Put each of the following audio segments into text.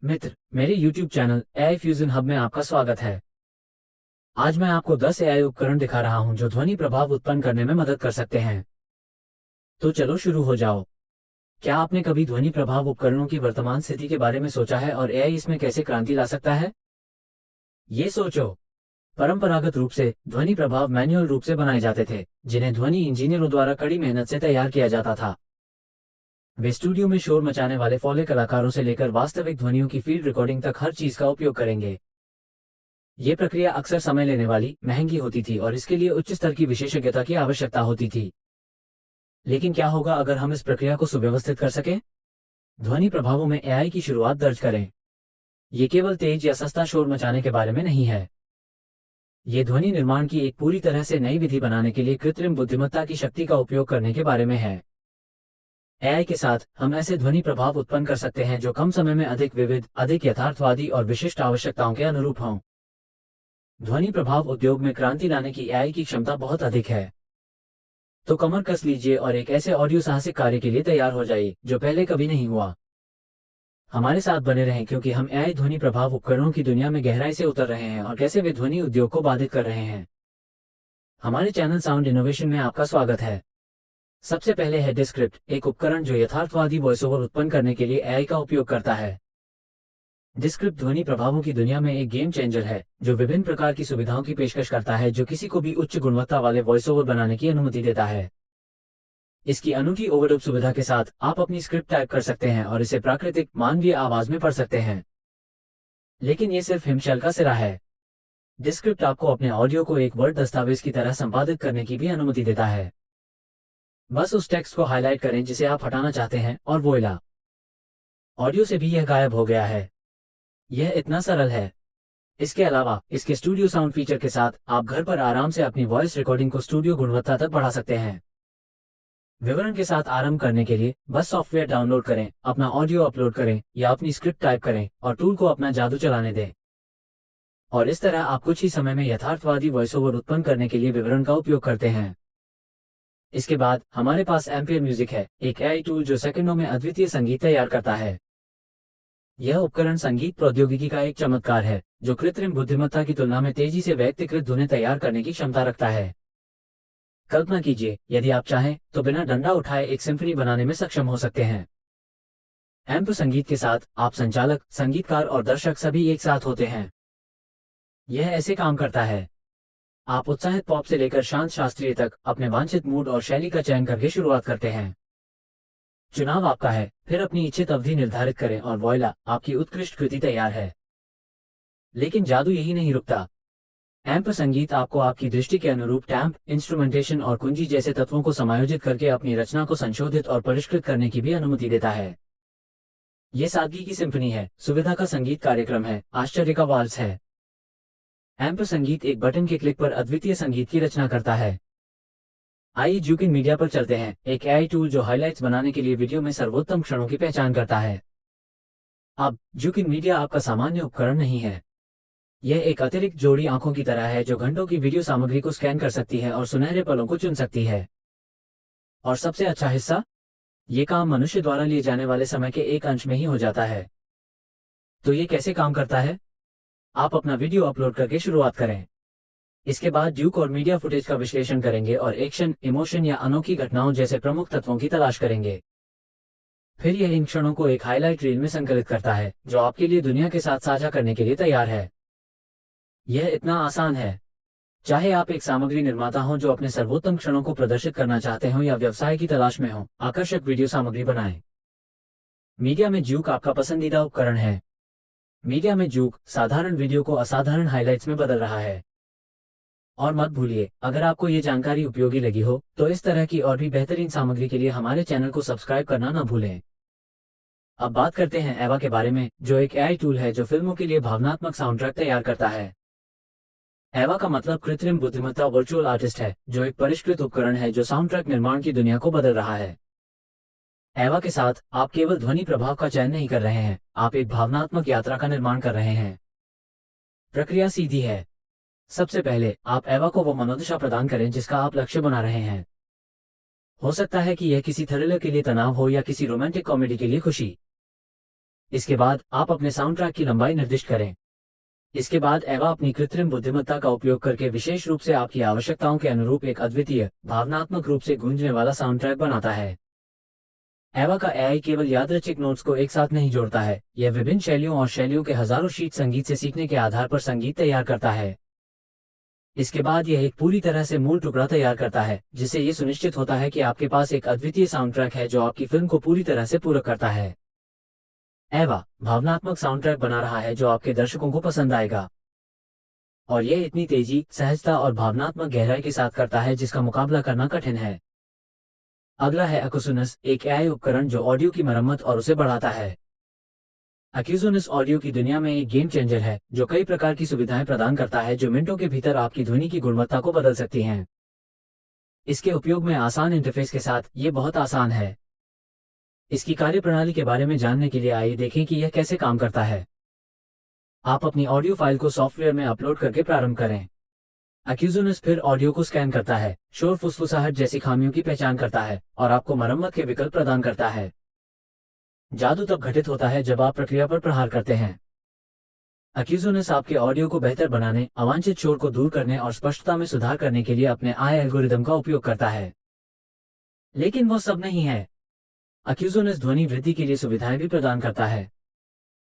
मित्र, मेरे YouTube channel AI fusion hub में आपका स्वागत है। आज मैं आपको 10 एआई उपकरण दिखा रहा हूं जो ध्वनि प्रभाव उत्पन्न करने में मदद कर सकते हैं। तो चलो शुरू हो जाओ। क्या आपने कभी ध्वनि प्रभाव उपकरणों की वर्तमान स्थिति के बारे में सोचा है और एआई इसमें कैसे क्रांति ला सकता है? ये सोचो। परंपरागत रूप से ध्वनि प्रभाव मैन्युअल रूप से बनाए जाते थे, जिन्हें ध्वनि इंजीनियरों द्वारा कड़ी मेहनत से तैयार किया जाता था। वे स्टूडियो में शोर मचाने वाले फौले कलाकारों से लेकर वास्तविक ध्वनियों की फील्ड रिकॉर्डिंग तक हर चीज का उपयोग करेंगे। ये प्रक्रिया अक्सर समय लेने वाली, महंगी होती थी और इसके लिए उच्च स्तर की विशेषज्ञता की आवश्यकता होती थी। लेकिन क्या होगा अगर हम इस प्रक्रिया को सुव्यवस्थित कर सकें? ध्वनि प्रभावों में एआई की शुरुआत दर्ज करें। ये केवल तेज या सस्ता शोर मचाने के बारे में नहीं है। ये ध्वनि निर्माण की एक पूरी तरह से नई विधि बनाने के लिए कृत्रिम बुद्धिमत्ता की शक्ति का उपयोग करने के बारे में है। एआई के साथ हम ऐसे ध्वनि प्रभाव उत्पन्न कर सकते हैं जो कम समय में अधिक विविध, अधिक यथार्थवादी और विशिष्ट आवश्यकताओं के अनुरूप हों। ध्वनि प्रभाव उद्योग में क्रांति लाने की एआई की क्षमता बहुत अधिक है। तो कमर कस लीजिए और एक ऐसे ऑडियो साहसिक कार्य के लिए तैयार हो जाइए जो पहले कभी नहीं हुआ। हमारे साथ बने रहें क्योंकि हम एआई ध्वनि प्रभाव उपकरणों की दुनिया में गहराई से उतर रहे हैं और कैसे वे ध्वनि उद्योग को बाधित कर रहे हैं। हमारे चैनल साउंड इनोवेशन में आपका स्वागत है। सबसे पहले है डिस्क्रिप्ट, एक उपकरण जो यथार्थवादी वॉइस ओवर उत्पन्न करने के लिए एआई का उपयोग करता है। डिस्क्रिप्ट ध्वनि प्रभावों की दुनिया में एक गेम चेंजर है जो विभिन्न प्रकार की सुविधाओं की पेशकश करता है जो किसी को भी उच्च गुणवत्ता वाले वॉइस ओवर बनाने की अनुमति देता है। इसकी अनूठी ओवरडब सुविधा के साथ आप अपनी स्क्रिप्ट टाइप कर सकते हैं और इसे प्राकृतिक मानवीय आवाज में पढ़ सकते हैं। लेकिन ये सिर्फ हिमशैल का सिरा है। डिस्क्रिप्ट आपको अपने ऑडियो को एक वर्ड दस्तावेज की तरह संपादित करने की भी अनुमति देता है। बस उस टेक्स्ट को हाईलाइट करें जिसे आप हटाना चाहते हैं और वोइला, ऑडियो से भी यह गायब हो गया है। यह इतना सरल है। इसके अलावा इसके स्टूडियो साउंड फीचर के साथ आप घर पर आराम से अपनी वॉइस रिकॉर्डिंग को स्टूडियो गुणवत्ता तक बढ़ा सकते हैं। विवरण के साथ आरंभ करने के लिए बस सॉफ्टवेयर डाउनलोड करें, अपना ऑडियो अपलोड करें या अपनी स्क्रिप्ट टाइप करें और टूल को अपना जादू चलाने दें। और इस तरह आप कुछ ही समय में यथार्थवादी वॉइस ओवर उत्पन्न करने के लिए विवरण का उपयोग करते हैं। इसके बाद हमारे पास एम्पियर म्यूजिक है, एक एआई टूल जो सेकंडों में अद्वितीय संगीत तैयार करता है। यह उपकरण संगीत प्रौद्योगिकी का एक चमत्कार है जो कृत्रिम बुद्धिमत्ता की तुलना में तेजी से व्यक्तिकृत धुनें तैयार करने की क्षमता रखता है। कल्पना कीजिए, यदि आप चाहें तो बिना डंडा उठाए एक सिम्फनी बनाने में सक्षम हो सकते हैं। एम्प संगीत के साथ आप संचालक, संगीतकार और दर्शक सभी एक साथ होते हैं। यह ऐसे काम करता है। आप उत्साहित पॉप से लेकर शांत शास्त्रीय तक अपने वांछित मूड और शैली का चयन करके शुरुआत करते हैं। चुनाव आपका है, फिर अपनी इच्छित अवधि निर्धारित करें और वॉइला, आपकी उत्कृष्ट कृति तैयार है। लेकिन जादू यही नहीं रुकता। एम्प संगीत आपको आपकी दृष्टि के अनुरूप टैम्प, इंस्ट्रूमेंटेशन और कुंजी जैसे तत्वों को समायोजित करके अपनी रचना को संशोधित और परिष्कृत करने की भी अनुमति देता है। यह सादगी की सिम्फनी है, सुविधा का संगीत कार्यक्रम है, आश्चर्य का वाल्स है। एम्प संगीत एक बटन के क्लिक पर अद्वितीय संगीत की रचना करता है। आइए जूकिन मीडिया पर चलते हैं, एक एआई टूल जो हाइलाइट्स बनाने के लिए वीडियो में सर्वोत्तम क्षणों की पहचान करता है। अब जूकिन मीडिया आपका सामान्य उपकरण नहीं है। यह एक अतिरिक्त जोड़ी आंखों की तरह है जो घंटों की वीडियो सामग्री को स्कैन कर सकती है और सुनहरे पलों को चुन सकती है। और सबसे अच्छा हिस्सा, ये काम मनुष्य द्वारा लिए जाने वाले समय के एक अंश में ही हो जाता है। तो ये कैसे काम करता है? आप अपना वीडियो अपलोड करके शुरुआत करें। इसके बाद ड्यूक और मीडिया फुटेज का विश्लेषण करेंगे और एक्शन, इमोशन या अनोखी घटनाओं जैसे प्रमुख तत्वों की तलाश करेंगे। फिर यह इन क्षणों को एक हाईलाइट रील में संकलित करता है जो आपके लिए दुनिया के साथ साझा करने के लिए तैयार है। यह इतना आसान है। चाहे आप एक सामग्री निर्माता हों जो अपने सर्वोत्तम क्षणों को प्रदर्शित करना चाहते हों या व्यवसाय की तलाश में हों, आकर्षक वीडियो सामग्री बनाएं। मीडिया में जूक आपका पसंदीदा उपकरण है। मीडिया में जूक साधारण वीडियो को असाधारण हाइलाइट्स में बदल रहा है। और मत भूलिए, अगर आपको ये जानकारी उपयोगी लगी हो तो इस तरह की और भी बेहतरीन सामग्री के लिए हमारे चैनल को सब्सक्राइब करना न भूलें। अब बात करते हैं एवा के बारे में, जो एक एआई टूल है जो फिल्मों के लिए भावनात्मक साउंड ट्रैक तैयार करता है। एवा का मतलब कृत्रिम बुद्धिमत्ता वर्चुअल आर्टिस्ट है, जो एक परिष्कृत उपकरण है जो साउंड ट्रैक निर्माण की दुनिया को बदल रहा है। एवा के साथ आप केवल ध्वनि प्रभाव का चयन नहीं कर रहे हैं, आप एक भावनात्मक यात्रा का निर्माण कर रहे हैं। प्रक्रिया सीधी है। सबसे पहले आप एवा को वो मनोदशा प्रदान करें जिसका आप लक्ष्य बना रहे हैं। हो सकता है कि यह किसी थ्रिलर के लिए तनाव हो या किसी रोमांटिक कॉमेडी के लिए खुशी। इसके बाद आप अपने साउंड ट्रैक की लंबाई निर्दिष्ट करें। इसके बाद एवा अपनी कृत्रिम बुद्धिमत्ता का उपयोग करके विशेष रूप से आपकी आवश्यकताओं के अनुरूप एक अद्वितीय, भावनात्मक रूप से गूंजने वाला साउंड ट्रैक बनाता है। एवा का एआई केवल यादृच्छिक नोट्स को एक साथ नहीं जोड़ता है, यह विभिन्न शैलियों और शैलियों के हजारों शीट संगीत से सीखने के आधार पर संगीत तैयार करता है। इसके बाद यह एक पूरी तरह से मूल टुकड़ा तैयार करता है, जिससे ये सुनिश्चित होता है कि आपके पास एक अद्वितीय साउंड ट्रैक है जो आपकी फिल्म को पूरी तरह से पूरक करता है। एवा भावनात्मक साउंड ट्रैक बना रहा है जो आपके दर्शकों को पसंद आएगा, और यह इतनी तेजी, सहजता और भावनात्मक गहराई के साथ करता है जिसका मुकाबला करना कठिन है। अगला है अकुसुनस, एक एआई उपकरण जो ऑडियो की मरम्मत और उसे बढ़ाता है। अक्यूजोनस ऑडियो की दुनिया में एक गेम चेंजर है जो कई प्रकार की सुविधाएं प्रदान करता है जो मिनटों के भीतर आपकी ध्वनि की गुणवत्ता को बदल सकती हैं। इसके उपयोग में आसान इंटरफेस के साथ ये बहुत आसान है। इसकी कार्यप्रणाली के बारे में जानने के लिए आइए देखें कि यह कैसे काम करता है। आप अपनी ऑडियो फाइल को सॉफ्टवेयर में अपलोड करके प्रारंभ करें। अक्यूजोनस फिर ऑडियो को स्कैन करता है, शोर फुसफुसाहट जैसी खामियों की पहचान करता है और आपको मरम्मत के विकल्प प्रदान करता है। जादू तब घटित होता है जब आप प्रक्रिया पर प्रहार करते हैं। अक्यूजोनस आपके ऑडियो को बेहतर बनाने, अवांछित शोर को दूर करने और स्पष्टता में सुधार करने के लिए अपने AI एल्गोरिदम का उपयोग करता है। लेकिन वो सब नहीं है। अक्यूजोनस ध्वनि वृद्धि के लिए सुविधाएं भी प्रदान करता है।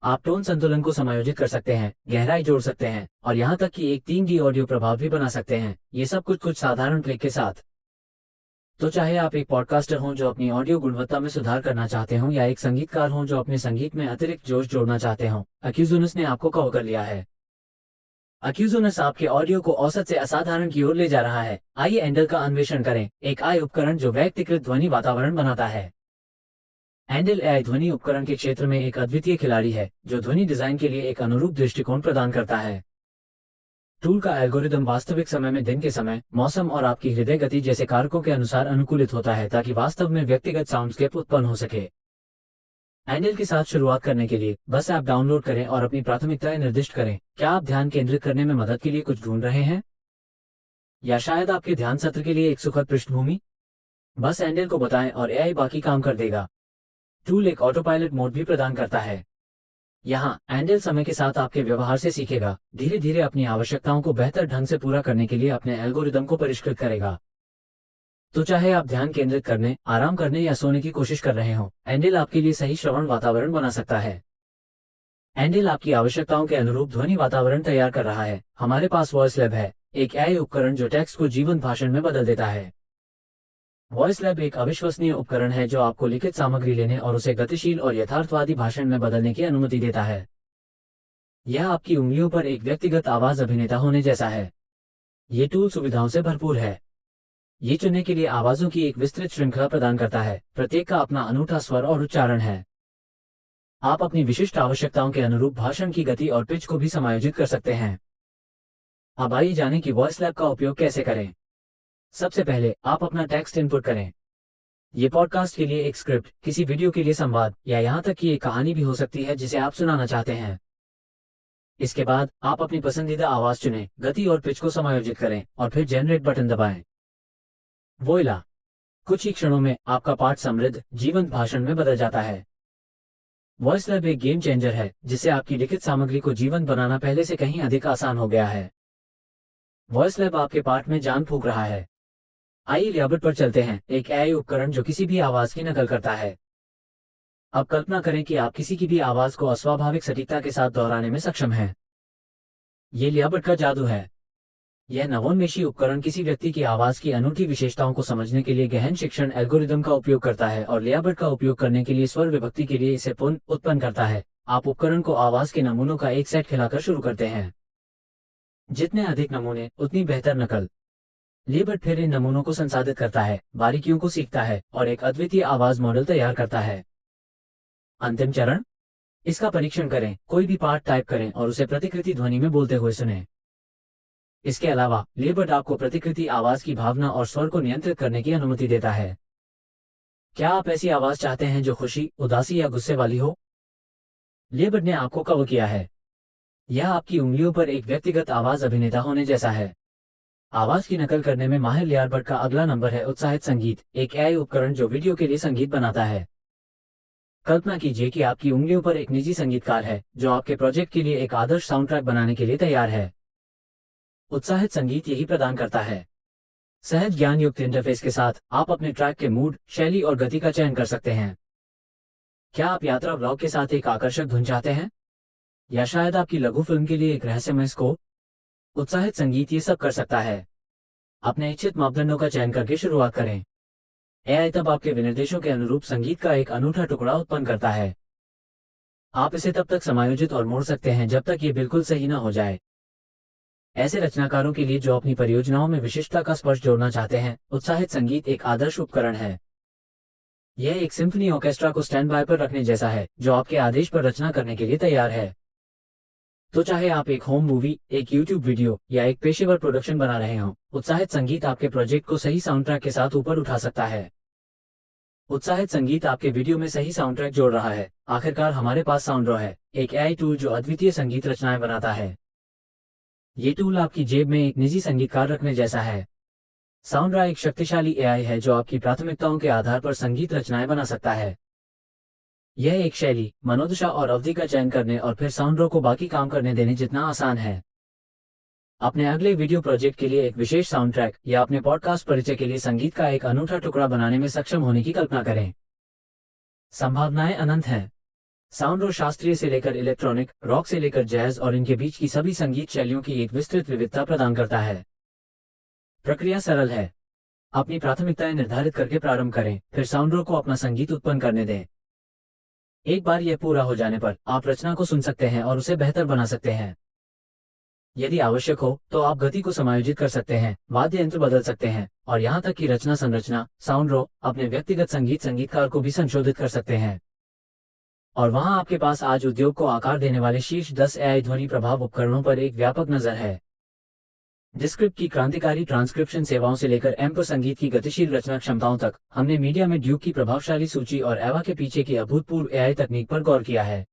आप टोन संतुलन को समायोजित कर सकते हैं, गहराई जोड़ सकते हैं और यहाँ तक कि एक 3D ऑडियो प्रभाव भी बना सकते हैं, ये सब कुछ साधारण ट्रिक के साथ। तो चाहे आप एक पॉडकास्टर हों जो अपनी ऑडियो गुणवत्ता में सुधार करना चाहते हों या एक संगीतकार हों जो अपने संगीत में अतिरिक्त जोश जोड़ना चाहते हों, अक्यूजोनस ने आपको कवर कर लिया है। अक्यूजोनस आपके ऑडियो को औसत से असाधारण की ओर ले जा रहा है। आइए एंडल का अन्वेषण करें, एक AI उपकरण जो व्यक्तिकृत ध्वनि वातावरण बनाता है। एंडल AI ध्वनि उपकरण के क्षेत्र में एक अद्वितीय खिलाड़ी है जो ध्वनि डिजाइन के लिए एक अनुरूप दृष्टिकोण प्रदान करता है। टूल का एल्गोरिदम वास्तविक समय में दिन के समय, मौसम और आपकी हृदय गति जैसे कारकों के अनुसार अनुकूलित होता है ताकि वास्तव में व्यक्तिगत साउंडस्केप उत्पन्न हो सके। एंडल के साथ शुरुआत करने के लिए बस ऐप डाउनलोड करें और अपनी प्राथमिकताएं निर्दिष्ट करें। क्या आप ध्यान केंद्रित करने में मदद के लिए कुछ ढूंढ रहे हैं, या शायद आपके ध्यान सत्र के लिए एक सुखद पृष्ठभूमि? बस एंडल को बताएं और AI बाकी काम कर देगा। टूल एक ऑटो पायलट मोड भी प्रदान करता है। यहाँ एंडल समय के साथ आपके व्यवहार से सीखेगा, धीरे धीरे अपनी आवश्यकताओं को बेहतर ढंग से पूरा करने के लिए अपने एल्गोरिदम को परिष्कृत करेगा। तो चाहे आप ध्यान केंद्रित करने, आराम करने या सोने की कोशिश कर रहे हों, एंडल आपके लिए सही श्रवण वातावरण बना सकता है। एंडल आपकी आवश्यकताओं के अनुरूप ध्वनि वातावरण तैयार कर रहा है। हमारे पास वॉइस लैब है, एक AI उपकरण जो टेक्स्ट को जीवंत भाषण में बदल देता है। वॉइस लैब एक अविश्वसनीय उपकरण है जो आपको लिखित सामग्री लेने और उसे गतिशील और यथार्थवादी भाषण में बदलने की अनुमति देता है। यह आपकी उंगलियों पर एक व्यक्तिगत आवाज अभिनेता होने जैसा है। ये टूल सुविधाओं से भरपूर है। ये चुनने के लिए आवाजों की एक विस्तृत श्रृंखला प्रदान करता है, प्रत्येक का अपना अनूठा स्वर और उच्चारण है। आप अपनी विशिष्ट आवश्यकताओं के अनुरूप भाषण की गति और पिच को भी समायोजित कर सकते हैं। अब आइए जानें कि वॉइस लैब का उपयोग कैसे करें। सबसे पहले आप अपना टेक्स्ट इनपुट करें। ये पॉडकास्ट के लिए एक स्क्रिप्ट, किसी वीडियो के लिए संवाद या यहाँ तक कि एक कहानी भी हो सकती है जिसे आप सुनाना चाहते हैं। इसके बाद आप अपनी पसंदीदा आवाज चुनें, गति और पिच को समायोजित करें और फिर जनरेट बटन दबाएं। वोइला, कुछ ही क्षणों में आपका पाठ समृद्ध, जीवंत भाषण में बदल जाता है। वॉइस लैब एक गेम चेंजर है जिससे आपकी लिखित सामग्री को जीवंत बनाना पहले से कहीं अधिक आसान हो गया है। वॉइस लैब आपके पाठ में जान फूंक रहा है। आइए लियाबट पर चलते हैं, एक AI उपकरण जो किसी भी आवाज की नकल करता है। अब कल्पना करें कि आप किसी की भी आवाज को अस्वाभाविक सटीकता के साथ दोहराने में सक्षम हैं। ये लियाबट का जादू है। यह नवोन्मेषी उपकरण किसी व्यक्ति की आवाज की अनूठी विशेषताओं को समझने के लिए गहन शिक्षण एल्गोरिदम का उपयोग करता है और लियाबट का उपयोग करने के लिए स्वर विभक्ति के लिए इसे पुनः उत्पन्न करता है। आप उपकरण को आवाज के नमूनों का एक सेट खिलाकर शुरू करते हैं। जितने अधिक नमूने, उतनी बेहतर नकल। लियाबट फिर इन नमूनों को संसाधित करता है, बारीकियों को सीखता है और एक अद्वितीय आवाज मॉडल तैयार करता है। अंतिम चरण, इसका परीक्षण करें। कोई भी पाठ टाइप करें और उसे प्रतिकृति ध्वनि में बोलते हुए सुनें। इसके अलावा लियाबट आपको प्रतिकृति आवाज की भावना और स्वर को नियंत्रित करने की अनुमति देता है। क्या आप ऐसी आवाज चाहते हैं जो खुशी, उदासी या गुस्से वाली हो? लियाबट ने आपको कवर किया है। यह आपकी उंगलियों पर एक व्यक्तिगत आवाज अभिनेता होने जैसा है। आवाज की नकल करने में माहिर लियाबट का अगला नंबर है उत्साहित संगीत, एक AI उपकरण जो वीडियो के लिए संगीत बनाता है। कल्पना कीजिए कि आपकी उंगलियों पर एक निजी संगीतकार है जो आपके प्रोजेक्ट के लिए एक आदर्श साउंड ट्रैक बनाने के लिए तैयार है। उत्साहित संगीत यही प्रदान करता है। सहज ज्ञान युक्त इंटरफेस के साथ आप अपने ट्रैक के मूड, शैली और गति का चयन कर सकते हैं। क्या आप यात्रा व्लॉग के साथ एक आकर्षक धुन चाहते हैं, या शायद आपकी लघु फिल्म के लिए एक रहस्यमय स्कोर? उत्साहित संगीत ये सब कर सकता है। अपने इच्छित मापदंडों का चयन करके शुरुआत करें। एआई तब आपके विनिर्देशों के अनुरूप संगीत का एक अनूठा टुकड़ा उत्पन्न करता है। आप इसे तब तक समायोजित और मोड़ सकते हैं जब तक ये बिल्कुल सही न हो जाए। ऐसे रचनाकारों के लिए जो अपनी परियोजनाओं में विशिष्टता का स्पर्श जोड़ना चाहते हैं, उत्साहित संगीत एक आदर्श उपकरण है। यह एक सिम्फनी ऑर्केस्ट्रा को स्टैंड बाय पर रखने जैसा है जो आपके आदेश पर रचना करने के लिए तैयार है। तो चाहे आप एक होम मूवी, एक यूट्यूब वीडियो या एक पेशेवर प्रोडक्शन बना रहे हों, उत्साहित संगीत आपके प्रोजेक्ट को सही साउंड ट्रैक के साथ ऊपर उठा सकता है। उत्साहित संगीत आपके वीडियो में सही साउंड ट्रैक जोड़ रहा है। आखिरकार हमारे पास साउंडरो है, एक एआई टूल जो अद्वितीय संगीत रचनाएं बनाता है। ये टूल आपकी जेब में एक निजी संगीतकार रखने जैसा है। साउंडरा एक शक्तिशाली एआई है जो आपकी प्राथमिकताओं के आधार पर संगीत रचनाएं बना सकता है। यह एक शैली, मनोदशा और अवधि का चयन करने और फिर साउंडरो को बाकी काम करने देने जितना आसान है। अपने अगले वीडियो प्रोजेक्ट के लिए एक विशेष साउंड ट्रैक या अपने पॉडकास्ट परिचय के लिए संगीत का एक अनूठा टुकड़ा बनाने में सक्षम होने की कल्पना करें। संभावनाएं अनंत हैं। साउंडरो शास्त्रीय से लेकर इलेक्ट्रॉनिक, रॉक से लेकर जैज और इनके बीच की सभी संगीत शैलियों की एक विस्तृत विविधता प्रदान करता है। प्रक्रिया सरल है। अपनी प्राथमिकताएं निर्धारित करके प्रारंभ करें, फिर साउंडरो को अपना संगीत उत्पन्न करने दें। एक बार यह पूरा हो जाने पर आप रचना को सुन सकते हैं और उसे बेहतर बना सकते हैं। यदि आवश्यक हो तो आप गति को समायोजित कर सकते हैं, वाद्य यंत्र बदल सकते हैं और यहाँ तक कि रचना संरचना, साउंडरो अपने व्यक्तिगत संगीतकार को भी संशोधित कर सकते हैं। और वहाँ आपके पास आज उद्योग को आकार देने वाले शीर्ष 10 एआई ध्वनि प्रभाव उपकरणों पर एक व्यापक नजर है। डिस्क्रिप्ट की क्रांतिकारी ट्रांसक्रिप्शन सेवाओं से लेकर एम्पर संगीत की गतिशील रचना क्षमताओं तक, हमने मीडिया में ड्यूक की प्रभावशाली सूची और एवा के पीछे की अभूतपूर्व एआई तकनीक पर गौर किया है।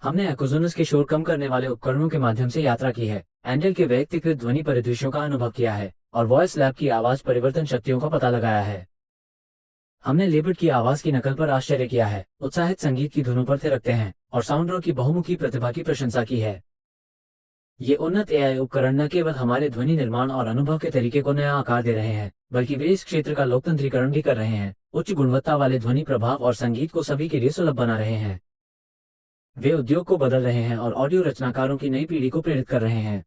हमने एक्सोनस के शोर कम करने वाले उपकरणों के माध्यम से यात्रा की है, एंडेल के व्यक्तिगत ध्वनि परिदृश्यों का अनुभव किया है और वॉइस लैब की आवाज परिवर्तन शक्तियों का पता लगाया है। हमने लेबर्ट की आवाज की नकल पर आश्चर्य किया है, उत्साहित संगीत की धुनों पर थिरकते हैं और साउंडरो की बहुमुखी प्रतिभा की प्रशंसा की है। ये उन्नत एआई उपकरण न केवल हमारे ध्वनि निर्माण और अनुभव के तरीके को नया आकार दे रहे हैं, बल्कि वे इस क्षेत्र का लोकतंत्रीकरण भी कर रहे हैं, उच्च गुणवत्ता वाले ध्वनि प्रभाव और संगीत को सभी के लिए सुलभ बना रहे हैं। वे उद्योग को बदल रहे हैं और ऑडियो रचनाकारों की नई पीढ़ी को प्रेरित कर रहे हैं।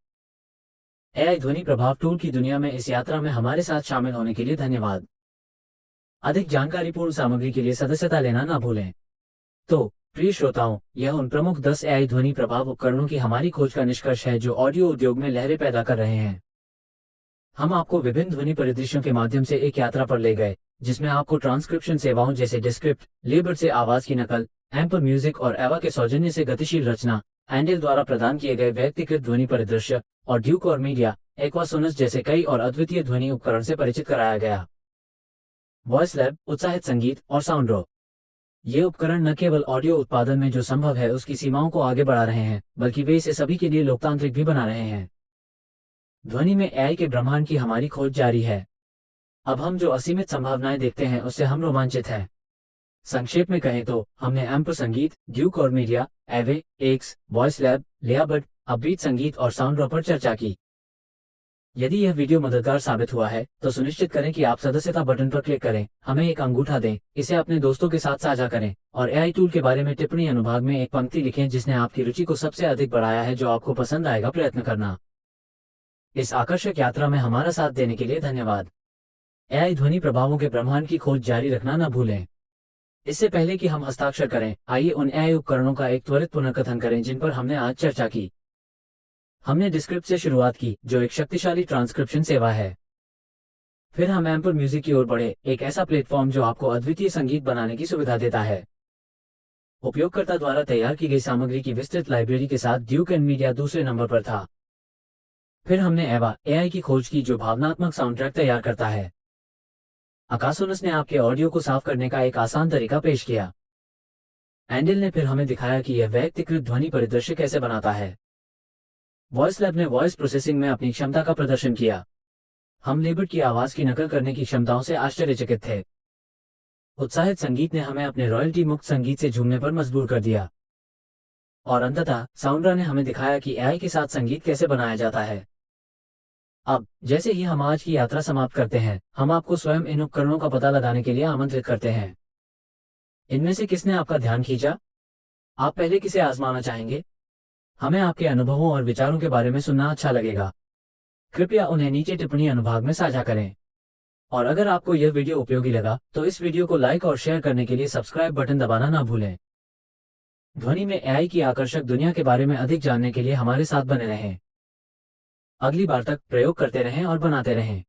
एआई ध्वनि प्रभाव टूल की दुनिया में इस यात्रा में हमारे साथ शामिल होने के लिए धन्यवाद। अधिक जानकारीपूर्ण सामग्री के लिए सदस्यता लेना ना भूलें। तो प्रिय श्रोताओं, यह उन प्रमुख 10 एआई ध्वनि प्रभाव उपकरणों की हमारी खोज का निष्कर्ष है जो ऑडियो उद्योग में लहरें पैदा कर रहे हैं। हम आपको विभिन्न ध्वनि परिदृश्यों के माध्यम से एक यात्रा पर ले गए, जिसमें आपको ट्रांसक्रिप्शन सेवाओं जैसे डिस्क्रिप्ट, लेबर्ट से आवाज की नकल, एम्पर म्यूजिक और एवा के सौजन्य से गतिशील रचना, एंडेल द्वारा प्रदान किए गए व्यक्तिगत ध्वनि परिदृश्य और ड्यूक और मीडिया, एक्वासोनस जैसे कई और अद्वितीय ध्वनि उपकरण से परिचित कराया गया। वॉइस लैब, उत्साहित संगीत और साउंडरो, ये उपकरण न केवल ऑडियो उत्पादन में जो संभव है उसकी सीमाओं को आगे बढ़ा रहे हैं, बल्कि वे इसे सभी के लिए लोकतांत्रिक भी बना रहे हैं। ध्वनि में एआई के ब्रह्मांड की हमारी खोज जारी है। अब हम जो असीमित संभावनाएं देखते हैं उससे हम रोमांचित हैं। संक्षेप में कहें तो हमने एम्पर संगीत, ड्यूक और मीडिया, एवे, एक्स, वॉइस लैब, लेआबर्ट, अपबीट संगीत और साउंडरो पर चर्चा की। यदि यह वीडियो मददगार साबित हुआ है तो सुनिश्चित करें कि आप सदस्यता बटन पर क्लिक करें, हमें एक अंगूठा दें, इसे अपने दोस्तों के साथ साझा करें और एआई टूल के बारे में टिप्पणी अनुभाग में एक पंक्ति लिखें जिसने आपकी रुचि को सबसे अधिक बढ़ाया है, जो आपको पसंद आएगा प्रयत्न करना। इस आकर्षक यात्रा में हमारा साथ देने के लिए धन्यवाद। एआई ध्वनि प्रभावों के ब्रह्मांड की खोज जारी रखना न भूलें। इससे पहले कि हम हस्ताक्षर करें, आइए उन एआई उपकरणों का एक त्वरित पुनर्कथन करें जिन पर हमने आज चर्चा की। हमने डिस्क्रिप्ट से शुरुआत की, जो एक शक्तिशाली ट्रांसक्रिप्शन सेवा है। फिर हम एम्पर म्यूजिक की ओर बढ़े, एक ऐसा प्लेटफॉर्म जो आपको अद्वितीय संगीत बनाने की सुविधा देता है। उपयोगकर्ता द्वारा तैयार की गई सामग्री की विस्तृत लाइब्रेरी के साथ ड्यूक एंड मीडिया दूसरे नंबर पर था। फिर हमने एवा, एआई की खोज की जो भावनात्मक साउंड ट्रैक तैयार करता है। अकासोनस ने आपके ऑडियो को साफ करने का एक आसान तरीका पेश किया। एंडेल ने फिर हमें दिखाया कि यह व्यक्तिगत ध्वनि परिदृश्य कैसे बनाता है। वॉइस लैब ने वॉइस प्रोसेसिंग में अपनी क्षमता का प्रदर्शन किया। हम लेबर्ट की आवाज की नकल करने की क्षमताओं से आश्चर्यचकित थे। उत्साहित संगीत ने हमें अपने रॉयल्टी मुक्त संगीत से झूमने पर मजबूर कर दिया। और अंततः साउंड्रा ने हमें दिखाया कि एआई के साथ संगीत कैसे बनाया जाता है। अब जैसे ही हम आज की यात्रा समाप्त करते हैं, हम आपको स्वयं इन उपकरणों का पता लगाने के लिए आमंत्रित करते हैं। इनमें से किसने आपका ध्यान खींचा? आप पहले किसे आजमाना चाहेंगे? हमें आपके अनुभवों और विचारों के बारे में सुनना अच्छा लगेगा। कृपया उन्हें नीचे टिप्पणी अनुभाग में साझा करें। और अगर आपको यह वीडियो उपयोगी लगा तो इस वीडियो को लाइक और शेयर करने के लिए सब्सक्राइब बटन दबाना ना भूलें। ध्वनि में एआई की आकर्षक दुनिया के बारे में अधिक जानने के लिए हमारे साथ बने रहें। अगली बार तक प्रयोग करते रहें और बनाते रहें।